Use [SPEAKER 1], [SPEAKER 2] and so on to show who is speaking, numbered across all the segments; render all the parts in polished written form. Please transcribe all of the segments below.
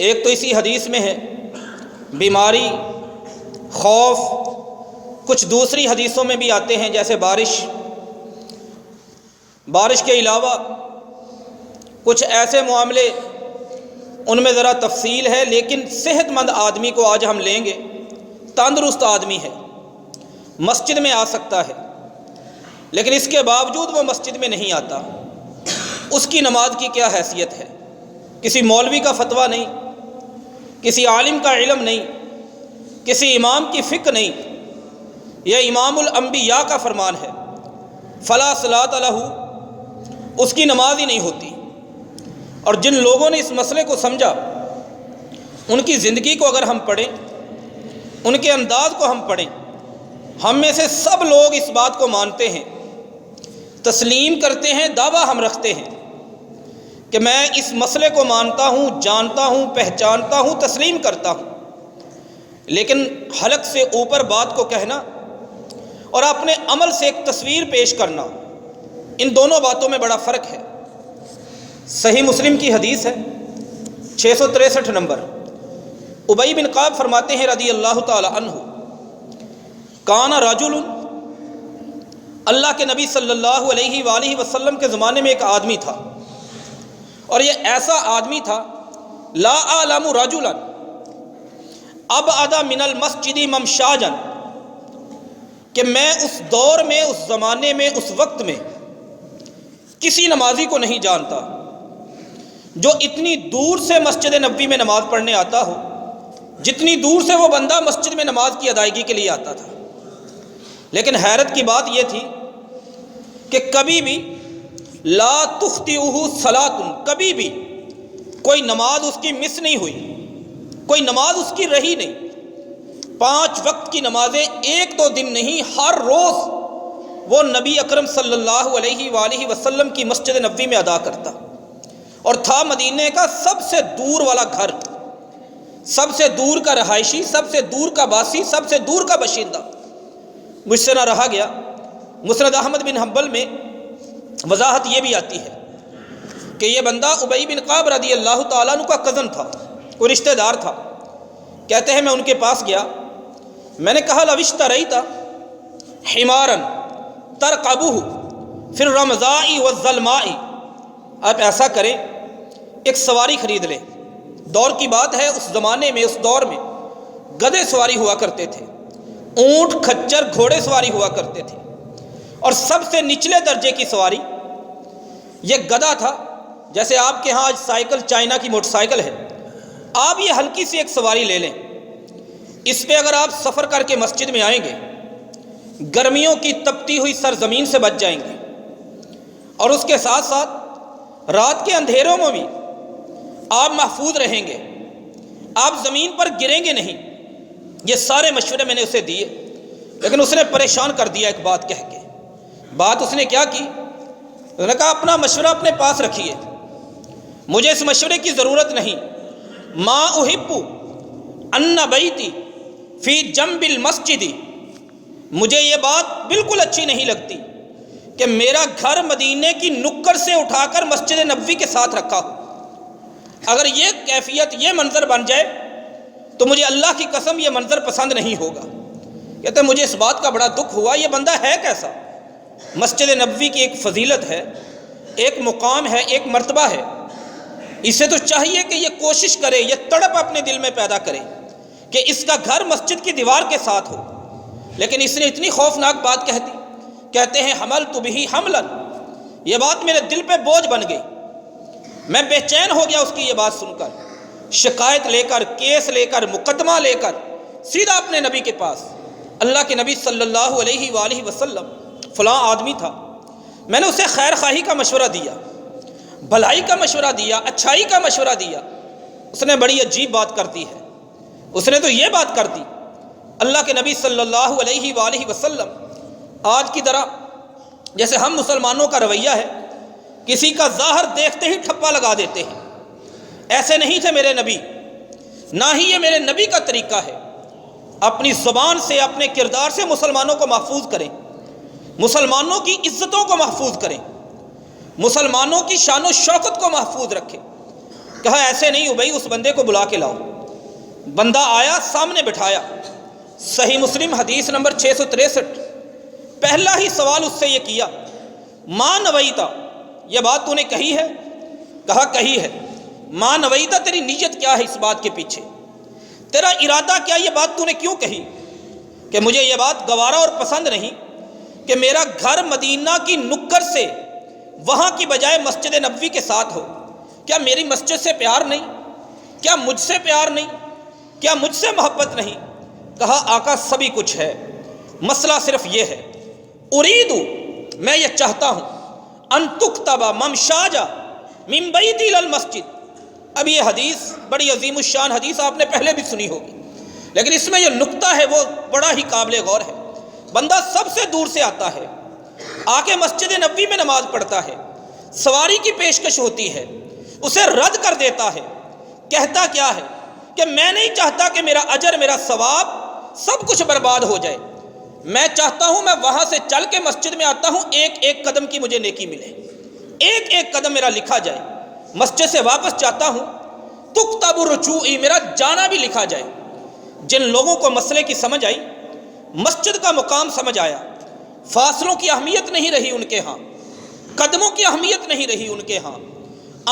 [SPEAKER 1] ایک تو اسی حدیث میں ہے بیماری، خوف، کچھ دوسری حدیثوں میں بھی آتے ہیں جیسے بارش کے علاوہ کچھ ایسے معاملے، ان میں ذرا تفصیل ہے، لیکن صحت مند آدمی کو آج ہم لیں گے، تندرست آدمی ہے، مسجد میں آ سکتا ہے، لیکن اس کے باوجود وہ مسجد میں نہیں آتا، اس کی نماز کی کیا حیثیت ہے؟ کسی مولوی کا فتویٰ نہیں، کسی عالم کا علم نہیں، کسی امام کی فقہ نہیں، یہ امام الانبیاء کا فرمان ہے، فلا صلاۃ لہ، اس کی نماز ہی نہیں ہوتی۔ اور جن لوگوں نے اس مسئلے کو سمجھا، ان کی زندگی کو اگر ہم پڑھیں، ان کے انداز کو ہم پڑھیں، ہم میں سے سب لوگ اس بات کو مانتے ہیں، تسلیم کرتے ہیں، دعویٰ ہم رکھتے ہیں کہ میں اس مسئلے کو مانتا ہوں، جانتا ہوں، پہچانتا ہوں، تسلیم کرتا ہوں، لیکن حلق سے اوپر بات کو کہنا اور اپنے عمل سے ایک تصویر پیش کرنا، ان دونوں باتوں میں بڑا فرق ہے۔ صحیح مسلم کی حدیث ہے 663 نمبر، ابی بن کعب فرماتے ہیں رضی اللہ تعالی عنہ، کان رجل، اللہ کے نبی صلی اللہ علیہ وآلہ وسلم کے زمانے میں ایک آدمی تھا، اور یہ ایسا آدمی تھا، لا اعلم رجلا ابعد من المسجد ممشاجا، کہ میں اس دور میں، اس زمانے میں، اس وقت میں کسی نمازی کو نہیں جانتا جو اتنی دور سے مسجد نبوی میں نماز پڑھنے آتا ہو، جتنی دور سے وہ بندہ مسجد میں نماز کی ادائیگی کے لیے آتا تھا۔ لیکن حیرت کی بات یہ تھی کہ کبھی بھی لا تخطئہ صلاۃ، کبھی بھی کوئی نماز اس کی مس نہیں ہوئی، کوئی نماز اس کی رہی نہیں۔ 5 وقت کی نمازیں 1-2 دن نہیں، ہر روز وہ نبی اکرم صلی اللہ علیہ وآلہ وسلم کی مسجد نبوی میں ادا کرتا، اور تھا مدینے کا سب سے دور والا گھر، سب سے دور کا رہائشی، سب سے دور کا باسی، سب سے دور کا باشندہ۔ مجھ سے نہ رہا گیا، مسند احمد بن حنبل میں وضاحت یہ بھی آتی ہے کہ یہ بندہ ابی بن کعب رضی اللہ تعالیٰ عنہ کا کزن تھا، کوئی رشتہ دار تھا۔ کہتے ہیں میں ان کے پاس گیا، میں نے کہا لو اشتریت حمارا ترکبہ فی الرمضاء والظلماء، آپ ایسا کریں، ایک سواری خرید لیں۔ دور کی بات ہے، اس زمانے میں، اس دور میں گدھے سواری ہوا کرتے تھے، اونٹ، کھچر، گھوڑے سواری ہوا کرتے تھے، اور سب سے نچلے درجے کی سواری یہ گدھا تھا۔ جیسے آپ کے ہاں آج سائیکل، چائنا کی موٹر سائیکل ہے، آپ یہ ہلکی سی ایک سواری لے لیں، اس پہ اگر آپ سفر کر کے مسجد میں آئیں گے، گرمیوں کی تپتی ہوئی سرزمین سے بچ جائیں گے، اور اس کے ساتھ ساتھ رات کے اندھیروں میں بھی آپ محفوظ رہیں گے، آپ زمین پر گریں گے نہیں۔ یہ سارے مشورے میں نے اسے دیے، لیکن اس نے پریشان کر دیا ایک بات کہہ کے۔ بات اس نے کیا کی؟ اس نے کہا اپنا مشورہ اپنے پاس رکھیے، مجھے اس مشورے کی ضرورت نہیں۔ ما احب ان بیتی فی جنب المسجد، مجھے یہ بات بالکل اچھی نہیں لگتی کہ میرا گھر مدینے کی نکڑ سے اٹھا کر مسجد نبوی کے ساتھ رکھا ہو۔ اگر یہ کیفیت، یہ منظر بن جائے تو مجھے اللہ کی قسم یہ منظر پسند نہیں ہوگا۔ کہتے ہیں مجھے اس بات کا بڑا دکھ ہوا، یہ بندہ ہے کیسا؟ مسجد نبوی کی ایک فضیلت ہے، ایک مقام ہے، ایک مرتبہ ہے، اسے تو چاہیے کہ یہ کوشش کرے، یہ تڑپ اپنے دل میں پیدا کرے کہ اس کا گھر مسجد کی دیوار کے ساتھ ہو۔ لیکن اس نے اتنی خوفناک بات کہہ دی، کہتے ہیں حملت بہ حملا، یہ بات میرے دل پہ بوجھ بن گئی، میں بے چین ہو گیا اس کی یہ بات سن کر۔ شکایت لے کر، کیس لے کر، مقدمہ لے کر سیدھا اپنے نبی کے پاس، اللہ کے نبی صلی اللہ علیہ وآلہ وسلم، فلاں آدمی تھا، میں نے اسے خیر خواہی کا مشورہ دیا، بھلائی کا مشورہ دیا، اچھائی کا مشورہ دیا، اس نے بڑی عجیب بات کر دی ہے۔ اس نے تو یہ بات کر دی، اللہ کے نبی صلی اللہ علیہ وآلہ وسلم آج کی طرح جیسے ہم مسلمانوں کا رویہ ہے، کسی کا ظاہر دیکھتے ہی ٹھپا لگا دیتے ہیں، ایسے نہیں تھے میرے نبی، نہ ہی یہ میرے نبی کا طریقہ ہے۔ اپنی زبان سے، اپنے کردار سے مسلمانوں کو محفوظ کریں، مسلمانوں کی عزتوں کو محفوظ کریں، مسلمانوں کی شان و شوکت کو محفوظ رکھیں۔ کہا ایسے نہیں ابئی، اس بندے کو بلا کے لاؤ۔ بندہ آیا، سامنے بٹھایا۔ صحیح مسلم حدیث نمبر 663، پہلا ہی سوال اس سے یہ کیا، ماں نویتا، یہ بات تو نے کہی ہے؟ کہا کہی ہے۔ ماں نویتا، تیری نیت کیا ہے اس بات کے پیچھے؟ تیرا ارادہ کیا؟ یہ بات تو نے کیوں کہی کہ مجھے یہ بات گوارا اور پسند نہیں کہ میرا گھر مدینہ کی نکر سے وہاں کی بجائے مسجد نبوی کے ساتھ ہو؟ کیا میری مسجد سے پیار نہیں؟ کیا مجھ سے پیار نہیں؟ کیا مجھ سے محبت نہیں؟ کہا آقا سبھی کچھ ہے، مسئلہ صرف یہ ہے، اریدو، میں یہ چاہتا ہوں، ان تکتب ممشاجا من بیتی الی المسجد۔ اب یہ حدیث بڑی عظیم الشان حدیث آپ نے پہلے بھی سنی ہوگی، لیکن اس میں یہ نکتہ ہے وہ بڑا ہی قابل غور ہے۔ بندہ سب سے دور سے آتا ہے، آ کے مسجد نبوی میں نماز پڑھتا ہے، سواری کی پیشکش ہوتی ہے، اسے رد کر دیتا ہے۔ کہتا کیا ہے کہ میں نہیں چاہتا کہ میرا اجر، میرا ثواب سب کچھ برباد ہو جائے، میں چاہتا ہوں میں وہاں سے چل کے مسجد میں آتا ہوں، ایک ایک قدم کی مجھے نیکی ملے، ایک ایک قدم میرا لکھا جائے۔ مسجد سے واپس جاتا ہوں، تکتب رجوعی، میرا جانا بھی لکھا جائے۔ جن لوگوں کو مسئلے کی سمجھ آئی، مسجد کا مقام سمجھ آیا، فاصلوں کی اہمیت نہیں رہی ان کے ہاں، قدموں کی اہمیت نہیں رہی ان کے ہاں،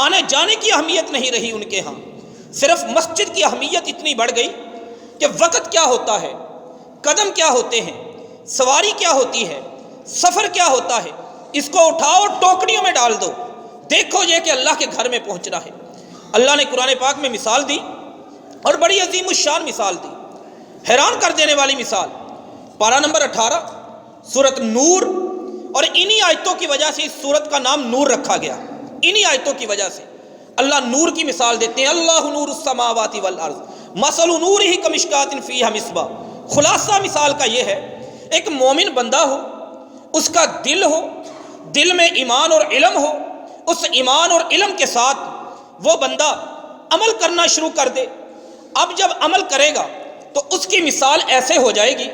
[SPEAKER 1] آنے جانے کی اہمیت نہیں رہی ان کے ہاں، صرف مسجد کی اہمیت اتنی بڑھ گئی کہ وقت کیا ہوتا ہے، قدم کیا ہوتے ہیں، سواری کیا ہوتی ہے، سفر کیا ہوتا ہے، اس کو اٹھاؤ ٹوکریوں میں ڈال دو، دیکھو یہ کہ اللہ کے گھر میں پہنچنا ہے۔ اللہ نے قرآن پاک میں مثال دی اور بڑی عظیم الشان مثال دی، حیران کر دینے والی مثال۔ پارہ نمبر 18 سورۃ نور، اور انہی آیتوں کی وجہ سے اس سورت کا نام نور رکھا گیا، انہی آیتوں کی وجہ سے اللہ نور کی مثال دیتے ہیں۔ اللہ نور السماوات والارض مثل نورہ کمشکاۃ فیہا مصباح۔ خلاصہ مثال کا یہ ہے، ایک مومن بندہ ہو، اس کا دل ہو، دل میں ایمان اور علم ہو، اس ایمان اور علم کے ساتھ وہ بندہ عمل کرنا شروع کر دے۔ اب جب عمل کرے گا تو اس کی مثال ایسے ہو جائے گی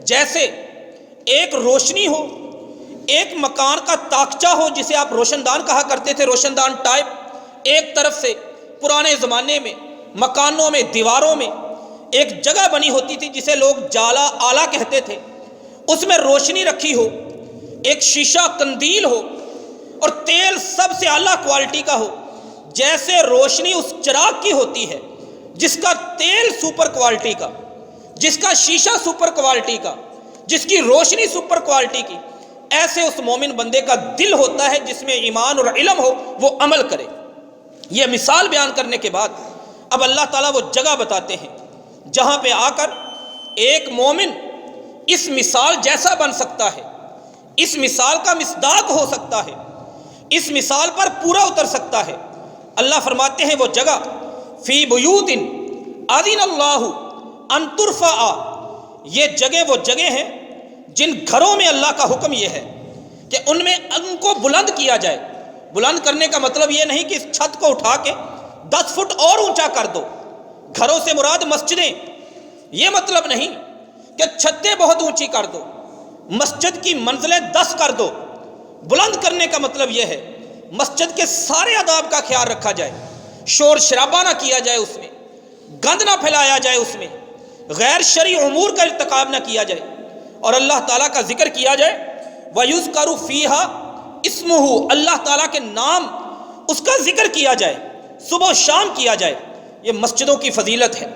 [SPEAKER 1] جیسے ایک روشنی ہو، ایک مکان کا تاکچہ ہو، جسے آپ روشن دان کہا کرتے تھے، روشن دان ٹائپ۔ ایک طرف سے پرانے زمانے میں مکانوں میں، دیواروں میں ایک جگہ بنی ہوتی تھی جسے لوگ جالا آلہ کہتے تھے، اس میں روشنی رکھی ہو، ایک شیشہ قندیل ہو، اور تیل سب سے اعلیٰ کوالٹی کا ہو۔ جیسے روشنی اس چراغ کی ہوتی ہے جس کا تیل سپر کوالٹی کا، جس کا شیشہ سپر کوالٹی کا، جس کی روشنی سپر کوالٹی کی، ایسے اس مومن بندے کا دل ہوتا ہے جس میں ایمان اور علم ہو، وہ عمل کرے۔ یہ مثال بیان کرنے کے بعد اب اللہ تعالیٰ وہ جگہ بتاتے ہیں جہاں پہ آ کر ایک مومن اس مثال جیسا بن سکتا ہے، اس مثال کا مصداق ہو سکتا ہے، اس مثال پر پورا اتر سکتا ہے۔ اللہ فرماتے ہیں وہ جگہ فی بیوت اذن اللہ ان ترفع، یہ جگہ وہ جگہ ہیں جن گھروں میں اللہ کا حکم یہ ہے کہ ان میں ان کو بلند کیا جائے۔ بلند کرنے کا مطلب یہ نہیں کہ اس چھت کو اٹھا کے 10 فٹ اور اونچا کر دو، گھروں سے مراد مسجدیں، یہ مطلب نہیں کہ چھتیں بہت اونچی کر دو، مسجد کی منزلیں 10 کر دو۔ بلند کرنے کا مطلب یہ ہے مسجد کے سارے آداب کا خیال رکھا جائے، شور شرابہ نہ کیا جائے، اس میں گند نہ پھیلایا جائے، اس میں غیر شرعی امور کا ارتکاب نہ کیا جائے، اور اللہ تعالیٰ کا ذکر کیا جائے۔ وَيُذْكَرُ فِيهَا اسمہ، اللہ تعالیٰ کے نام اس کا ذکر کیا جائے، صبح و شام کیا جائے۔ یہ مسجدوں کی فضیلت ہے۔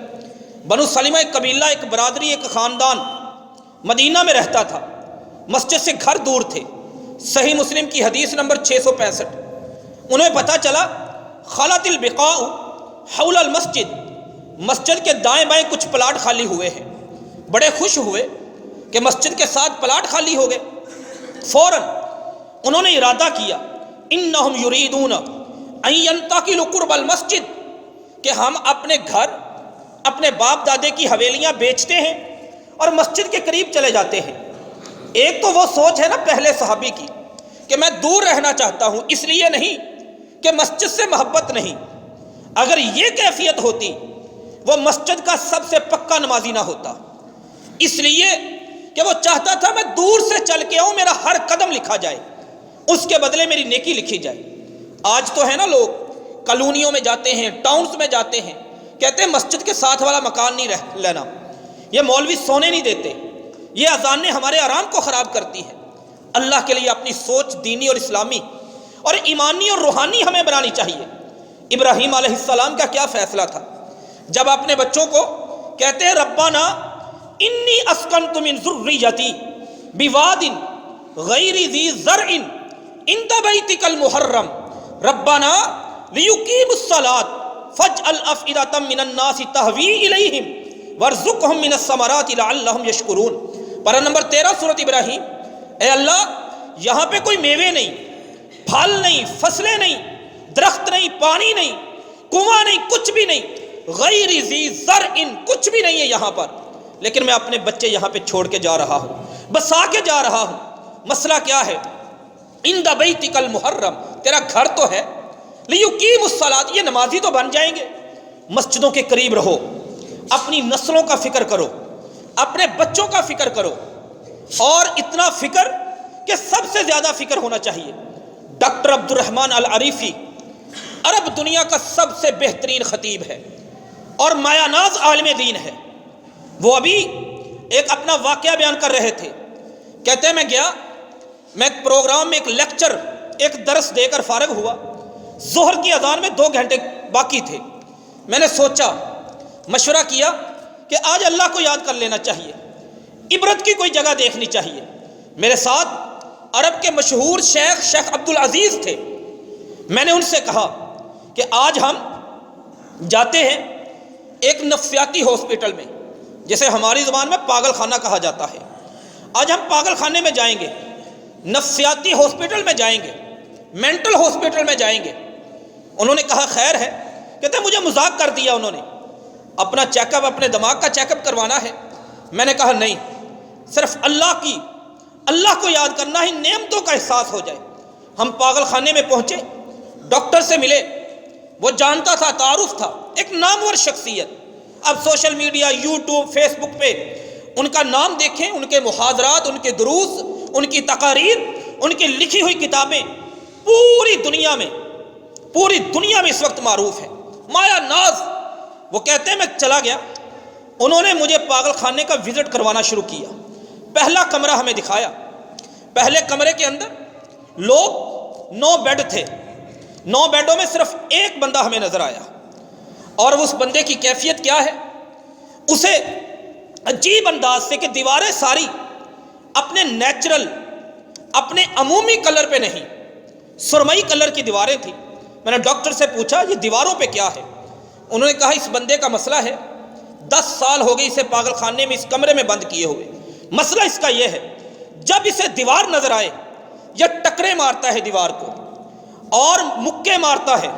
[SPEAKER 1] بنو سلمہ ایک قبیلہ، ایک برادری، ایک خاندان مدینہ میں رہتا تھا، مسجد سے گھر دور تھے۔ صحیح مسلم کی حدیث نمبر 665، انہیں پتہ چلا خلت البقاء حول المسجد، مسجد کے دائیں بائیں کچھ پلاٹ خالی ہوئے ہیں۔ بڑے خوش ہوئے کہ مسجد کے ساتھ پلاٹ خالی ہو گئے۔ فوراً انہوں نے ارادہ کیا، انہم یریدون ان ینتقلوا قرب المسجد، کہ ہم اپنے گھر، اپنے باپ دادے کی حویلیاں بیچتے ہیں اور مسجد کے قریب چلے جاتے ہیں۔ ایک تو وہ سوچ ہے نا پہلے صحابی کی کہ میں دور رہنا چاہتا ہوں، اس لیے نہیں کہ مسجد سے محبت نہیں۔ اگر یہ کیفیت ہوتی وہ مسجد کا سب سے پکا نمازی نہ ہوتا، اس لیے کہ وہ چاہتا تھا میں دور سے چل کے آؤں، میرا ہر قدم لکھا جائے، اس کے بدلے میری نیکی لکھی جائے۔ آج تو ہے نا لوگ کالونیوں میں جاتے ہیں، ٹاؤنز میں جاتے ہیں، کہتے ہیں مسجد کے ساتھ والا مکان نہیں لینا، یہ مولوی سونے نہیں دیتے، یہ اذانیں ہمارے آرام کو خراب کرتی ہیں۔ اللہ کے لیے اپنی سوچ دینی اور اسلامی اور ایمانی اور روحانی ہمیں بنانی چاہیے۔ ابراہیم علیہ السلام کا کیا فیصلہ تھا جب اپنے بچوں کو کہتے ہیں ربنا انی اسکنت من ذریتی بواد غیر ذی زرع عند بیتک المحرم ربنا لیقیموا الصلاۃ فاجعل افئدۃ من الناس تہوی الیہم وارزقہم من الثمرات لعلہم یشکرون۔ پارہ نمبر 13 سورۃ ابراہیم۔ اے اللہ، یہاں پہ کوئی میوے نہیں، پھل نہیں، فصلیں نہیں، درخت نہیں، پانی نہیں، کنواں نہیں، کچھ بھی نہیں، غیر ذی زرع کچھ بھی نہیں ہے یہاں پر، لیکن میں اپنے بچے یہاں پہ چھوڑ کے جا رہا ہوں، بسا کے جا رہا ہوں۔ مسئلہ کیا ہے؟ عند بیتک المحرم، تیرا گھر تو ہے، لیقیموا الصلاۃ، یہ نمازی تو بن جائیں گے۔ مسجدوں کے قریب رہو، اپنی نسلوں کا فکر کرو، اپنے بچوں کا فکر کرو، اور اتنا فکر کہ سب سے زیادہ فکر ہونا چاہیے۔ ڈاکٹر عبد الرحمن العریفی عرب دنیا کا سب سے بہترین خطیب ہے اور مایہ ناز عالم دین ہے۔ وہ ابھی ایک اپنا واقعہ بیان کر رہے تھے، کہتے ہیں میں ایک پروگرام میں ایک لیکچر، ایک درس دے کر فارغ ہوا، ظہر کی اذان میں 2 گھنٹے باقی تھے۔ میں نے سوچا، مشورہ کیا کہ آج اللہ کو یاد کر لینا چاہیے، عبرت کی کوئی جگہ دیکھنی چاہیے۔ میرے ساتھ عرب کے مشہور شیخ عبد العزیز تھے۔ میں نے ان سے کہا کہ آج ہم جاتے ہیں ایک نفسیاتی ہاسپٹل میں، جسے ہماری زبان میں پاگل خانہ کہا جاتا ہے۔ آج ہم پاگل خانے میں جائیں گے، نفسیاتی ہاسپٹل میں جائیں گے، مینٹل ہاسپٹل میں جائیں گے۔ انہوں نے کہا خیر ہے، کہتے ہیں مجھے مذاق کر دیا انہوں نے، اپنا چیک اپ، اپنے دماغ کا چیک اپ کروانا ہے۔ میں نے کہا نہیں، صرف اللہ کو یاد کرنا ہی نعمتوں کا احساس ہو جائے۔ ہم پاگل خانے میں پہنچے، ڈاکٹر سے ملے، وہ جانتا تھا، تعارف تھا، ایک نامور شخصیت۔ اب سوشل میڈیا، یوٹیوب، فیس بک پہ ان کا نام دیکھیں، ان کے محاضرات، ان کے دروس، ان کی تقاریر، ان کی لکھی ہوئی کتابیں پوری دنیا میں اس وقت معروف ہے، مایا ناز۔ وہ کہتے ہیں میں چلا گیا، انہوں نے مجھے پاگل خانے کا وزٹ کروانا شروع کیا۔ پہلا کمرہ ہمیں دکھایا، پہلے کمرے کے اندر لوگ 9 بیڈ تھے، 9 بیڈوں میں صرف ایک بندہ ہمیں نظر آیا، اور اس بندے کی کیفیت کیا ہے؟ اسے عجیب انداز سے کہ دیواریں ساری اپنے نیچرل، اپنے عمومی کلر پہ نہیں، سرمئی کلر کی دیواریں تھیں۔ میں نے ڈاکٹر سے پوچھا یہ دیواروں پہ کیا ہے؟ انہوں نے کہا اس بندے کا مسئلہ ہے، 10 سال ہو گئی اسے پاگل خانے میں اس کمرے میں بند کیے ہوئے۔ مسئلہ اس کا یہ ہے، جب اسے دیوار نظر آئے، یہ ٹکرے مارتا ہے دیوار کو، اور مکے مارتا ہے،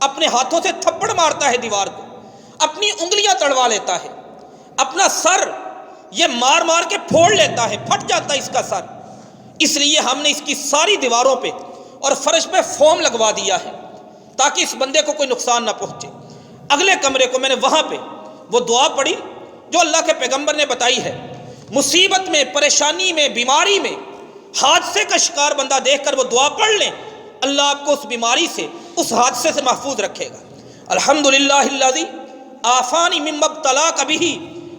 [SPEAKER 1] اپنے ہاتھوں سے تھپڑ مارتا ہے دیوار کو، اپنی انگلیاں تڑوا لیتا ہے، اپنا سر یہ مار مار کے پھوڑ لیتا ہے، پھٹ جاتا ہے اس کا سر۔ اس لیے ہم نے اس کی ساری دیواروں پہ اور فرش پہ فوم لگوا دیا ہے تاکہ اس بندے کو کوئی نقصان نہ پہنچے۔ اگلے کمرے کو میں نے وہاں پہ وہ دعا پڑھی جو اللہ کے پیغمبر نے بتائی ہے، مصیبت میں، پریشانی میں، بیماری میں حادثے کا شکار بندہ دیکھ کر وہ دعا پڑھ لیں، اللہ آپ کو اس بیماری سے، اس حادثے سے محفوظ رکھے گا۔ الحمدللہ الذی عافانی مما ابتلاک بہ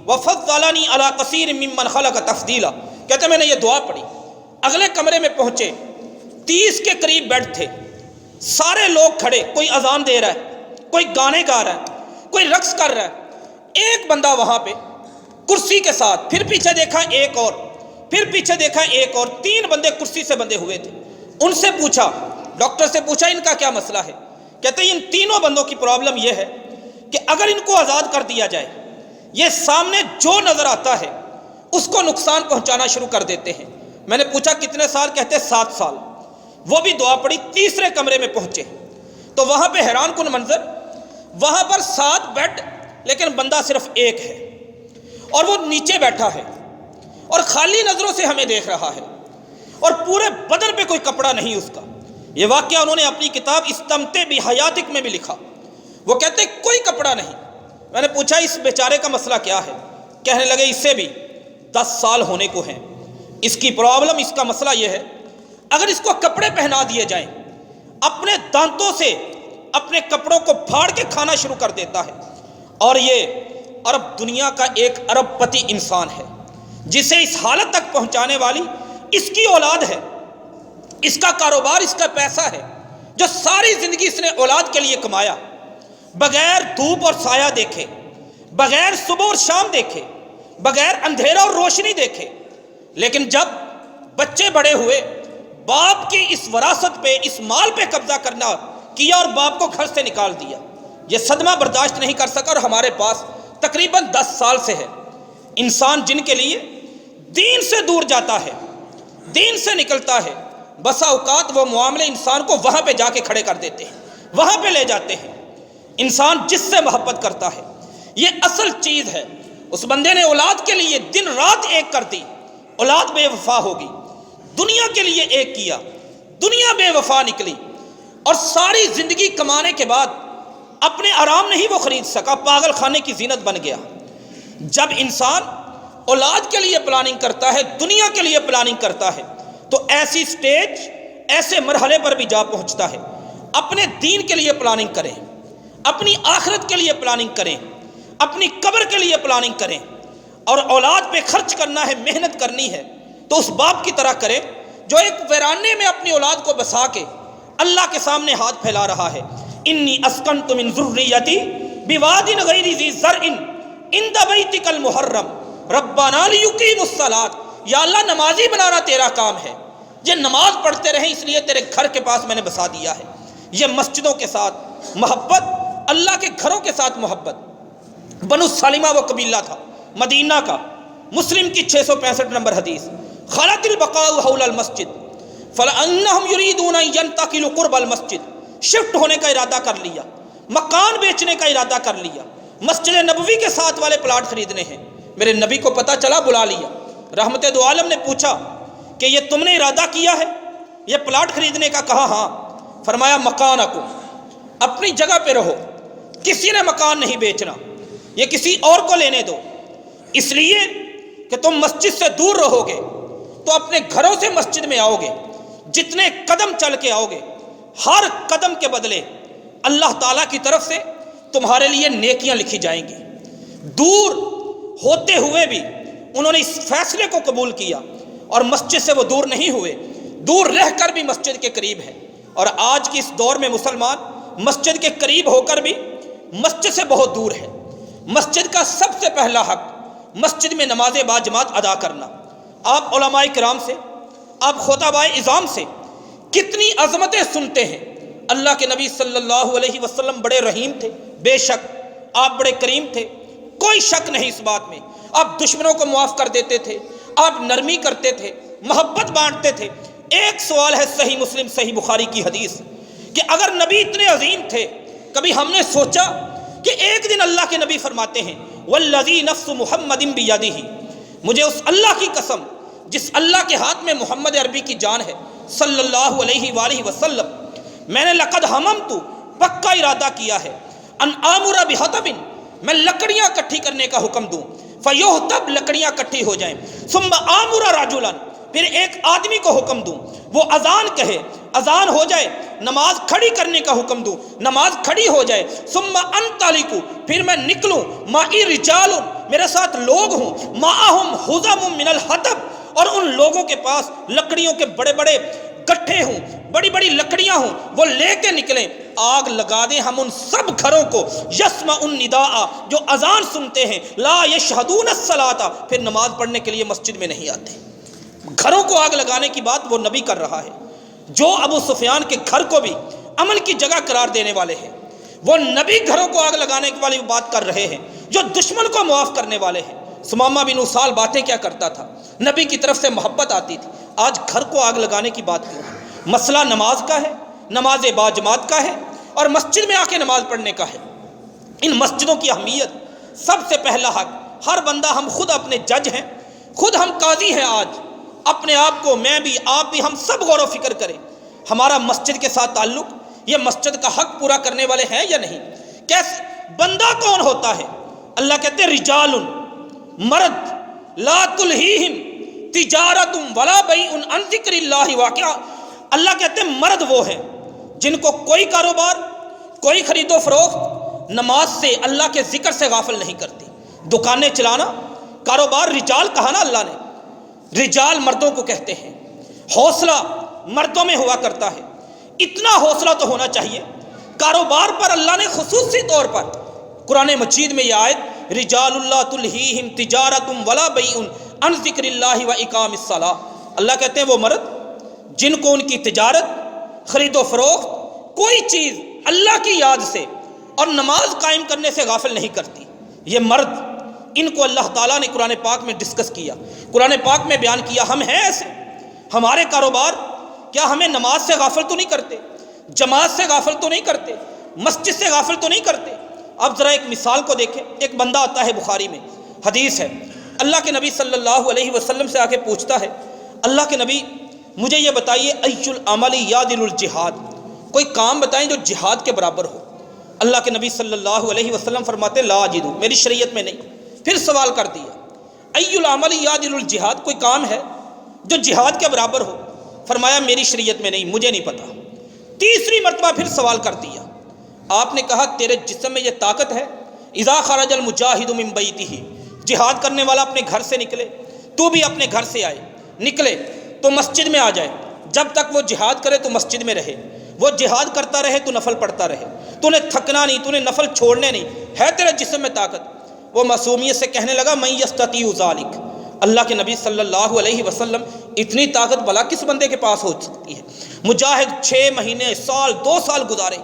[SPEAKER 1] وفضلنی علی کثیر ممن خلق تفضیلا۔ کہتے ہیں میں نے یہ دعا پڑھی، اگلے کمرے میں پہنچے، 30 کے قریب بیڈ تھے، سارے لوگ کھڑے، کوئی اذان دے رہا ہے، کوئی گانے گا رہا ہے، کوئی رقص کر رہا ہے، ایک بندہ وہاں پہ کرسی کے ساتھ، پھر پیچھے دیکھا ایک اور، پھر پیچھے دیکھا ایک اور، 3 بندے کرسی سے بندھے ہوئے تھے۔ ان سے پوچھا، ڈاکٹر سے پوچھا ان کا کیا مسئلہ ہے؟ کہتے ہیں ان تینوں بندوں کی پرابلم یہ ہے کہ اگر ان کو آزاد کر دیا جائے، یہ سامنے جو نظر آتا ہے اس کو نقصان پہنچانا شروع کر دیتے ہیں۔ میں نے پوچھا کتنے سال؟ کہتے 7 سال۔ وہ بھی دعا پڑی، تیسرے کمرے میں پہنچے تو وہاں پہ حیران کن منظر، وہاں پر 7 بیڈ لیکن بندہ صرف ایک ہے، اور وہ نیچے بیٹھا ہے اور خالی نظروں سے ہمیں دیکھ رہا ہے، اور پورے بدن پہ کوئی کپڑا نہیں اس کا۔ یہ واقعہ انہوں نے اپنی کتاب استمتع بحیاتک میں بھی لکھا۔ وہ کہتے کوئی کپڑا نہیں۔ میں نے پوچھا اس بیچارے کا مسئلہ کیا ہے؟ کہنے لگے اسے بھی 10 سال ہونے کو ہیں، اس کی پرابلم، اس کا مسئلہ یہ ہے اگر اس کو کپڑے پہنا دیے جائیں، اپنے دانتوں سے اپنے کپڑوں کو پھاڑ کے کھانا شروع کر دیتا ہے. اور یہ عرب دنیا کا ایک ارب پتی انسان ہے جسے اس حالت تک پہنچانے والی اس کی اولاد ہے، اس کا کاروبار، اس کا پیسہ ہے، جو ساری زندگی اس نے اولاد کے لیے کمایا، بغیر دھوپ اور سایہ دیکھے، بغیر صبح اور شام دیکھے، بغیر اندھیرا اور روشنی دیکھے. لیکن جب بچے بڑے ہوئے، باپ کی اس وراثت پہ، اس مال پہ قبضہ کرنا کیا اور باپ کو گھر سے نکال دیا. یہ صدمہ برداشت نہیں کر سکا اور ہمارے پاس تقریباً 10 سال سے ہے. انسان جن کے لیے دین سے دور جاتا ہے، دین سے نکلتا ہے، بسا اوقات وہ معاملے انسان کو وہاں پہ جا کے کھڑے کر دیتے ہیں، وہاں پہ لے جاتے ہیں. انسان جس سے محبت کرتا ہے، یہ اصل چیز ہے. اس بندے نے اولاد کے لیے دن رات ایک کر دی، اولاد بے وفا ہوگی. دنیا کے لیے ایک کیا، دنیا بے وفا نکلی. اور ساری زندگی کمانے کے بعد اپنے آرام نہیں وہ خرید سکا، پاگل خانے کی زینت بن گیا. جب انسان اولاد کے لیے پلاننگ کرتا ہے، دنیا کے لیے پلاننگ کرتا ہے، تو ایسی سٹیج، ایسے مرحلے پر بھی جا پہنچتا ہے. اپنے دین کے لیے پلاننگ کریں، اپنی آخرت کے لیے پلاننگ کریں، اپنی قبر کے لیے پلاننگ کریں. اور اولاد پہ خرچ کرنا ہے، محنت کرنی ہے، تو اس باپ کی طرح کریں جو ایک ویرانے میں اپنی اولاد کو بسا کے اللہ کے سامنے ہاتھ پھیلا رہا ہے. انی اسکنت من ذریتی بواد غیر ذی زرع عند بیتک المحرم ربنا لیقیموا الصلاۃ. یا اللہ نمازی بنانا تیرا کام ہے، یہ نماز پڑھتے رہیں اس لیے تیرے گھر کے پاس میں نے بسا دیا ہے. یہ مسجدوں کے ساتھ محبت، اللہ کے گھروں کے ساتھ محبت. بنو سلمہ وہ قبیلہ تھا مدینہ کا، مسلم کی 665 نمبر حدیث. خلت البقاء حول المسجد فلانہم یریدون ان ینتقلوا قرب المسجد. شفٹ ہونے کا ارادہ کر لیا، مکان بیچنے کا ارادہ کر لیا، مسجد نبوی کے ساتھ والے پلاٹ خریدنے ہیں. میرے نبی کو پتہ چلا، بلا لیا. رحمت دو عالم نے پوچھا کہ یہ تم نے ارادہ کیا ہے یہ پلاٹ خریدنے کا؟ کہا ہاں. فرمایا مکانکم، اپنی جگہ پہ رہو، کسی نے مکان نہیں بیچنا، یہ کسی اور کو لینے دو. اس لیے کہ تم مسجد سے دور رہو گے تو اپنے گھروں سے مسجد میں آؤ گے، جتنے قدم چل کے آؤ گے، ہر قدم کے بدلے اللہ تعالیٰ کی طرف سے تمہارے لیے نیکیاں لکھی جائیں گی. دور ہوتے ہوئے بھی انہوں نے اس فیصلے کو قبول کیا اور مسجد سے وہ دور نہیں ہوئے، دور رہ کر بھی مسجد کے قریب ہے. اور آج کی اس دور میں مسلمان مسجد کے قریب ہو کر بھی مسجد سے بہت دور ہے. مسجد کا سب سے پہلا حق مسجد میں نماز باجماعت ادا کرنا. آپ علماء کرام سے، آپ خطباء اعظام سے کتنی عظمتیں سنتے ہیں. اللہ کے نبی صلی اللہ علیہ وسلم بڑے رحیم تھے، بے شک آپ بڑے کریم تھے، کوئی شک نہیں اس بات میں. آپ دشمنوں کو معاف کر دیتے تھے، آپ نرمی کرتے تھے، محبت بانٹتے تھے. ایک سوال ہے صحیح مسلم صحیح بخاری کی حدیث کہ اگر نبی اتنے عظیم تھے، کبھی ہم نے سوچا کہ ایک دن اللہ کے نبی فرماتے ہیں والذی نفس محمد بیدہ، مجھے اس اللہ کی قسم جس اللہ کے ہاتھ میں محمد عربی کی جان ہے صلی اللہ علیہ وآلہ وسلم، میں نے لقد ہممت، پکا ارادہ کیا ہے، ان آمر بحطب، میں لکڑیاں اکٹھی کرنے کا حکم دوں، فیہتب، لکڑیاں اکٹھی ہو جائیں، ثم آمر رجلا، پھر ایک آدمی کو حکم دوں وہ اذان کہے، اذان ہو جائے، نماز کھڑی کرنے کا حکم دوں، نماز کھڑی ہو جائے، ثم انطلق، پھر میں نکلوں، معی رجال، میرے ساتھ لوگ ہوں، معہم حزم من الحطب، اور ان لوگوں کے پاس لکڑیوں کے بڑے بڑے گٹھے ہوں، بڑی بڑی لکڑیاں ہوں، وہ لے کے نکلیں، آگ لگا دیں ہم ان سب گھروں کو، یسمع النداء، جو اذان سنتے ہیں، لا یشہدون الصلاۃ، پھر نماز پڑھنے کے لیے مسجد میں نہیں آتے. گھروں کو آگ لگانے کی بات وہ نبی کر رہا ہے، جو ابو سفیان کے گھر کو بھی امن کی جگہ قرار دینے والے ہیں. وہ نبی گھروں کو آگ لگانے والی بات کر رہے ہیں جو دشمن کو معاف کرنے والے ہیں. ثمامہ بن اسال باتیں کیا کرتا تھا، نبی کی طرف سے محبت آتی تھی. آج گھر کو آگ لگانے کی بات کیوں ہے؟ مسئلہ نماز کا ہے، نماز باجماعت کا ہے، اور مسجد میں آ کے نماز پڑھنے کا ہے. ان مسجدوں کی اہمیت، سب سے پہلا حق، ہر بندہ، ہم خود اپنے جج ہیں، خود ہم قاضی ہیں. آج اپنے آپ کو، میں بھی، آپ بھی، ہم سب غور و فکر کریں، ہمارا مسجد کے ساتھ تعلق، یہ مسجد کا حق پورا کرنے والے ہیں یا نہیں؟ کیسے بندہ کون ہوتا ہے؟ اللہ کہتے ہیں رجال، مرد، لا تلہیہم تجارت ولا بیع عن ذکر اللہ. واقعہ اللہ کہتے ہیں مرد وہ ہیں جن کو کوئی کاروبار، کوئی خرید و فروخت نماز سے، اللہ کے ذکر سے غافل نہیں کرتی۔ دکانیں چلانا، کاروبار، رجال کہا نا اللہ نے، رجال مردوں کو کہتے ہیں، حوصلہ مردوں میں ہوا کرتا ہے۔ اتنا حوصلہ تو ہونا چاہیے۔ کاروبار پر اللہ نے خصوصی طور پر قرآن مجید میں یہ آیت، رجال اللہ تلہیہم تجارت ولا بیع عن ذکر اللہ و اقام الصلاۃ، اللہ کہتے ہیں وہ مرد جن کو ان کی تجارت، خرید و فروخت، کوئی چیز اللہ کی یاد سے اور نماز قائم کرنے سے غافل نہیں کرتی۔ یہ مرد، ان کو اللہ تعالیٰ نے قرآن پاک میں ڈسکس کیا، قرآن پاک میں بیان کیا۔ ہم ہیں ایسے، ہمارے کاروبار کیا ہمیں نماز سے غافل تو نہیں کرتے، جماعت سے غافل تو نہیں کرتے، مسجد سے غافل تو نہیں کرتے؟ اب ذرا ایک مثال کو دیکھیں۔ ایک بندہ آتا ہے، بخاری میں حدیث ہے، اللہ کے نبی صلی اللہ علیہ وسلم سے آ کے پوچھتا ہے، اللہ کے نبی مجھے یہ بتائیے، ای العمل یعدل الجہاد، کوئی کام بتائیں جو جہاد کے برابر ہو۔ اللہ کے نبی صلی اللہ علیہ وسلم فرماتے لا اجد، میری شریعت میں نہیں۔ پھر سوال کر دیا، ای العمل یعدل الجہاد، کوئی کام ہے جو جہاد کے برابر ہو؟ فرمایا میری شریعت میں نہیں، مجھے نہیں پتا۔ تیسری مرتبہ پھر سوال کر دیا، آپ نے کہا تیرے جسم میں یہ طاقت ہے، اذا خرج المجاہد من بیتہ، جہاد کرنے والا اپنے گھر سے نکلے، تو بھی اپنے گھر سے آئے، نکلے تو مسجد میں آ جائے، جب تک وہ جہاد کرے تو مسجد میں رہے، وہ جہاد کرتا رہے تو نفل پڑھتا رہے، تو نے تھکنا نہیں، تو نے نفل چھوڑنے نہیں، ہے تیرے جسم میں طاقت۔ وہ معصومیت سے کہنے لگا من یستطیع ذلک، اللہ کے نبی صلی اللہ علیہ وسلم اتنی طاقت بھلا کس بندے کے پاس ہو سکتی ہے؟ مجاہد 6 مہینے، سال، 2 سال گزارے،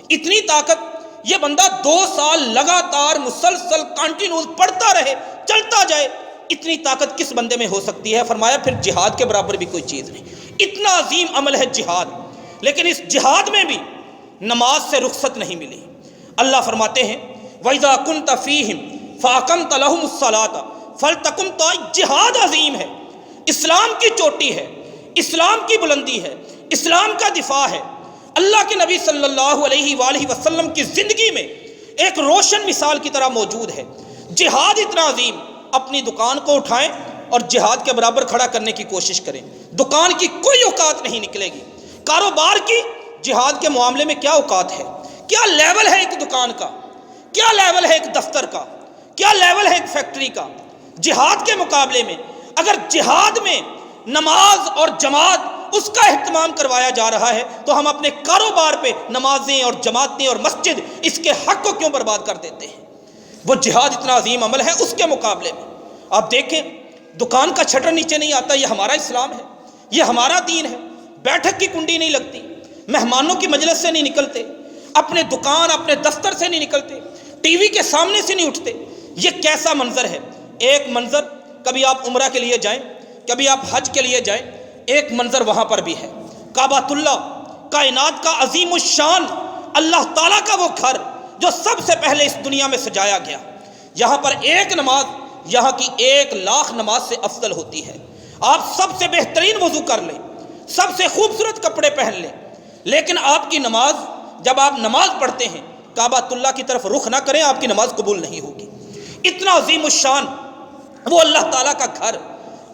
[SPEAKER 1] اتنی طاقت، یہ بندہ 2 سال لگاتار مسلسل کنٹینیوس پڑھتا رہے، چلتا جائے، اتنی طاقت کس بندے میں ہو سکتی ہے؟ فرمایا پھر جہاد کے برابر بھی کوئی چیز نہیں۔ اتنا عظیم عمل ہے جہاد، لیکن اس جہاد میں بھی نماز سے رخصت نہیں ملی۔ اللہ فرماتے ہیں وَإِذَا كُنْتَ فِيهِمْ فَأَقَمْتَ لَهُمُ الصَّلَاةَ فَلْتَقُمْ طَائِفَةٌ، جہاد عظیم ہے، اسلام کی چوٹی ہے، اسلام کی بلندی ہے، اسلام کا دفاع ہے۔ اللہ کے نبی صلی اللہ علیہ وآلہ وسلم کی زندگی میں ایک روشن مثال کی طرح موجود ہے۔ جہاد اتنا عظیم، اپنی دکان کو اٹھائیں اور جہاد کے برابر کھڑا کرنے کی کوشش کریں، دکان کی کوئی اوقات نہیں نکلے گی۔ کاروبار کی جہاد کے معاملے میں کیا اوقات ہے؟ کیا لیول ہے ایک دکان کا؟ کیا لیول ہے ایک دفتر کا؟ کیا لیول ہے ایک فیکٹری کا؟ جہاد کے مقابلے میں اگر جہاد میں نماز اور جماعت اس کا اہتمام کروایا جا رہا ہے تو ہم اپنے کاروبار پہ نمازیں اور جماعتیں اور مسجد اس کے حق کو کیوں برباد کر دیتے ہیں؟ وہ جہاد اتنا عظیم عمل ہے، اس کے مقابلے میں آپ دیکھیں دکان کا شٹر نیچے نہیں آتا، یہ ہمارا اسلام ہے، یہ ہمارا دین ہے۔ بیٹھک کی کنڈی نہیں لگتی، مہمانوں کی مجلس سے نہیں نکلتے، اپنے دکان اپنے دفتر سے نہیں نکلتے، ٹی وی کے سامنے سے نہیں اٹھتے۔ یہ کیسا منظر ہے؟ ایک منظر، کبھی آپ عمرہ کے لیے جائیں، کبھی آپ حج کے لیے جائیں، ایک منظر وہاں پر بھی ہے، کعبۃ اللہ، کائنات کا عظیم الشان اللہ تعالیٰ کا وہ گھر جو سب سے پہلے اس دنیا میں سجایا گیا، یہاں پر ایک نماز یہاں کی 1,00,000 نماز سے افضل ہوتی ہے۔ آپ سب سے بہترین وضو کر لیں، سب سے خوبصورت کپڑے پہن لیں، لیکن آپ کی نماز، جب آپ نماز پڑھتے ہیں کعبۃ اللہ کی طرف رخ نہ کریں، آپ کی نماز قبول نہیں ہوگی۔ اتنا عظیم الشان وہ اللہ تعالیٰ کا گھر،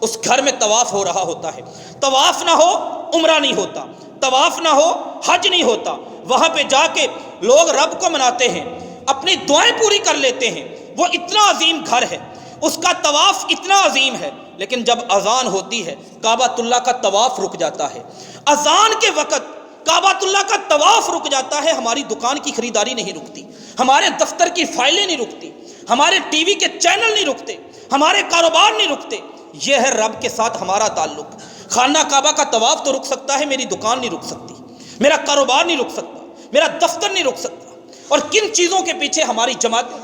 [SPEAKER 1] اس گھر میں طواف ہو رہا ہوتا ہے، طواف نہ ہو عمرہ نہیں ہوتا، طواف نہ ہو حج نہیں ہوتا۔ وہاں پہ جا کے لوگ رب کو مناتے ہیں، اپنی دعائیں پوری کر لیتے ہیں۔ وہ اتنا عظیم گھر ہے، اس کا طواف اتنا عظیم ہے، لیکن جب اذان ہوتی ہے کعبۃ اللہ کا طواف رک جاتا ہے۔ اذان کے وقت کعبۃ اللہ کا طواف رک جاتا ہے، ہماری دکان کی خریداری نہیں رکتی، ہمارے دفتر کی فائلیں نہیں رکتی، ہمارے ٹی وی کے چینل نہیں رکتے، ہمارے کاروبار نہیں رکتے۔ یہ ہے رب کے ساتھ ہمارا تعلق۔ خانہ کعبہ کا طواف تو رک سکتا ہے، میری دکان نہیں رک سکتی، میرا کاروبار نہیں رک سکتا، میرا دفتر نہیں رک سکتا۔ اور کن چیزوں کے پیچھے ہماری جماعت؟